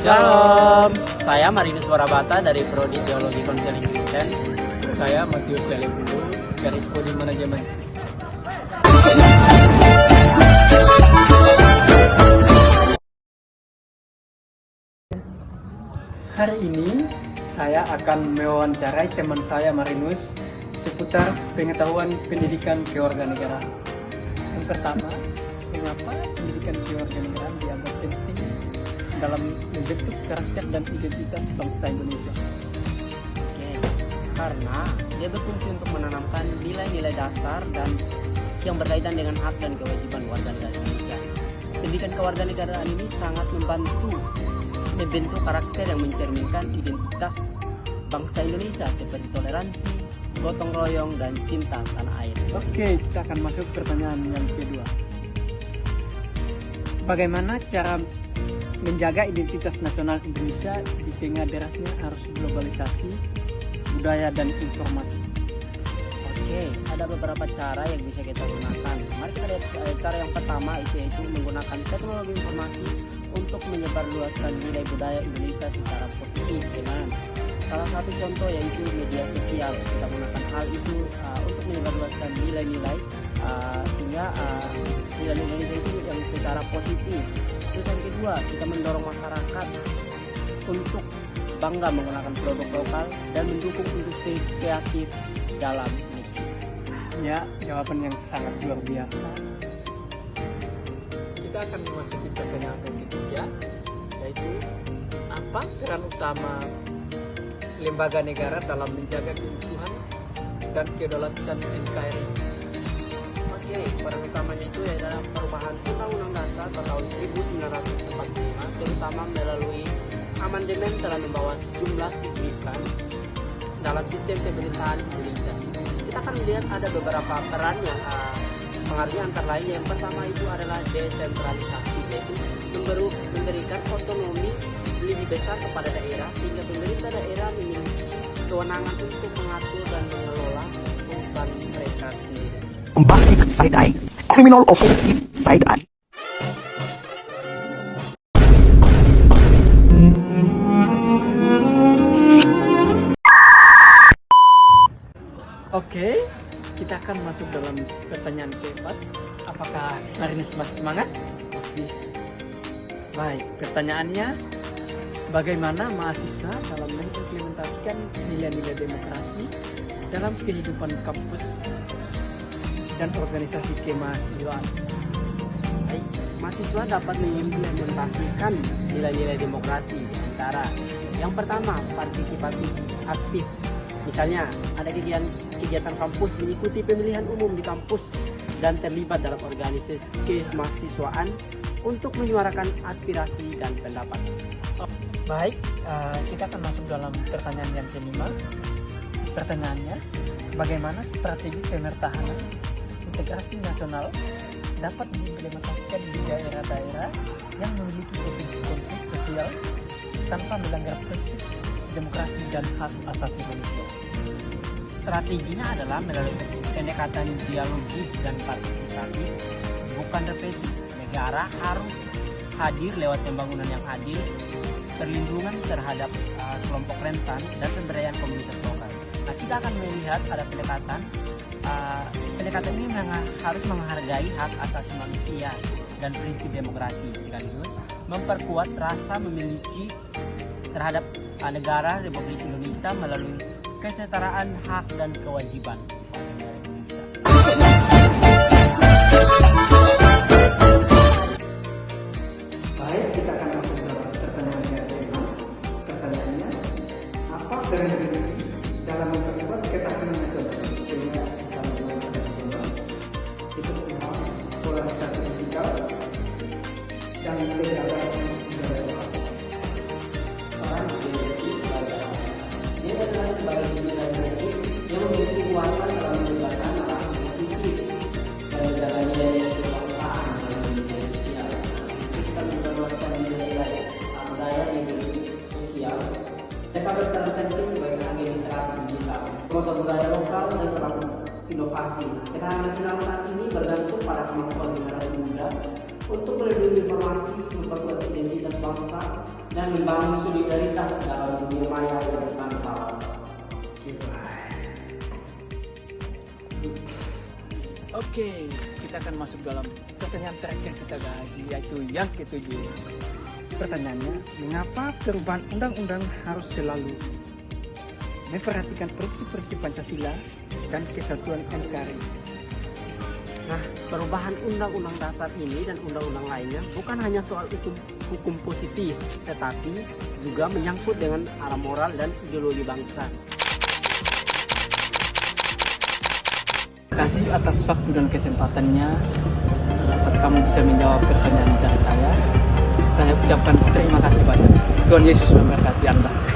Shalom, saya Marinus Warabata dari Prodi Teologi Konseling Kristen. Saya Matius Lelepudu dari Prodi Manajemen. Hari ini saya akan mewawancarai teman saya Marinus seputar pengetahuan pendidikan kewarganegaraan. Yang pertama, mengapa pendidikan kewarganegaraan dianggap penting dalam membentuk karakter dan identitas bangsa Indonesia? Oke, karena dia berfungsi untuk menanamkan nilai-nilai dasar dan yang berkaitan dengan hak dan kewajiban warga negara Indonesia. Pendidikan kewarganegaraan ini sangat membantu membentuk karakter yang mencerminkan identitas bangsa Indonesia seperti toleransi, gotong royong, dan cinta tanah air. Oke, kita akan masuk ke pertanyaan yang kedua. Bagaimana cara menjaga identitas nasional Indonesia di tengah derasnya arus globalisasi, budaya, dan informasi? Oke, ada beberapa cara yang bisa kita gunakan. Mari kita lihat cara yang pertama yaitu menggunakan teknologi informasi untuk menyebarluaskan nilai budaya Indonesia secara positif. Dengan salah satu contoh yaitu media sosial. Kita gunakan hal itu untuk menyebarluaskan nilai-nilai sehingga nilai Indonesia itu yang secara positif. Terus yang kedua, kita mendorong masyarakat untuk bangga menggunakan produk lokal dan mendukung industri kreatif dalam negeri. Ya, jawaban yang sangat luar biasa. Kita akan memasuki pertanyaan yang ketiga, yaitu apa peran utama lembaga negara dalam menjaga keutuhan dan kedaulatan NKRI? Oke, peran utamanya itu adalah perubahan Undang-Undang Dasar tahun 1945, terutama melalui amandemen telah membawa sejumlah signifikan dalam sistem pemerintahan Indonesia. Kita akan melihat ada beberapa peran yang pengaruhnya antara lain. Yang pertama itu adalah desentralisasi, yaitu memberikan otonomi lebih besar kepada daerah sehingga pemerintah daerah memiliki kewenangan untuk mengatur dan mengelola urusan mereka sendiri. Bombastic side-eye, criminal offensive side-eye. Oke, kita akan masuk dalam pertanyaan keempat. Apakah Marinus masih semangat? Masih. Baik, pertanyaannya, bagaimana mahasiswa dalam mengimplementasikan nilai-nilai demokrasi dalam kehidupan kampus dan organisasi kemahasiswaan? Baik, mahasiswa dapat mengimplementasikan nilai-nilai demokrasi di antara yang pertama, partisipatif aktif. Misalnya, ada kegiatan kampus mengikuti pemilihan umum di kampus dan terlibat dalam organisasi kemahasiswaan untuk menyuarakan aspirasi dan pendapat. Baik, kita akan masuk dalam pertanyaan yang kelima. Pertanyaannya, bagaimana strategi pemertahanan integrasi nasional dapat diimplementasikan di daerah-daerah yang memiliki konflik sosial tanpa melanggar prinsip demokrasi dan hak asasi manusia? Strateginya adalah melalui pendekatan dialogis dan partisipatif, bukan represi. Negara harus hadir lewat pembangunan yang adil, perlindungan terhadap kelompok rentan, dan pemberdayaan komunitas lokal. Nah, kita akan melihat ada pendekatan ini harus menghargai hak asasi manusia dan prinsip demokrasi, sekaligus memperkuat rasa memiliki terhadap negara Republik Indonesia melalui kesetaraan hak dan kewajiban warga negara Indonesia. Baik, kita akan masuk dalam pertanyaan yang kelima. Pertanyaannya, apa preferensi dalam memperkuat ketahanan nasional sehingga ketahanan nasional itu harus polarisasi digital dan degradasi budaya lokal? Ini adalah sebagai pilihan politik yang memiliki kekuatan dalam menegakkan arah positif dan menjaga nilai-nilai kebangsaan dan nilai sosial. Kita mengeluarkan nilai-nilai budaya yang berbentuk sosial. Mereka berperan penting sebagai agen literasi digital, promotor budaya lokal dan pelaku inovasi. Ketahanan nasional saat ini bergantung pada kemampuan generasi muda untuk melindungi informasi, memperkuat identitas bangsa, dan membangun solidaritas dalam dunia maya yang tanpa batas. Oke, kita akan masuk dalam pertanyaan terakhir kita guys, yaitu yang ketujuh. Pertanyaannya, mengapa perubahan undang-undang harus selalu memperhatikan prinsip-prinsip Pancasila dan kesatuan NKRI? Nah, perubahan undang-undang dasar ini dan undang-undang lainnya bukan hanya soal hukum positif, tetapi juga menyangkut dengan arah moral dan ideologi bangsa. Terima kasih atas waktu dan kesempatannya, atas kamu bisa menjawab pertanyaan dari saya. Saya ucapkan terima kasih banyak. Tuhan Yesus memberkati Anda.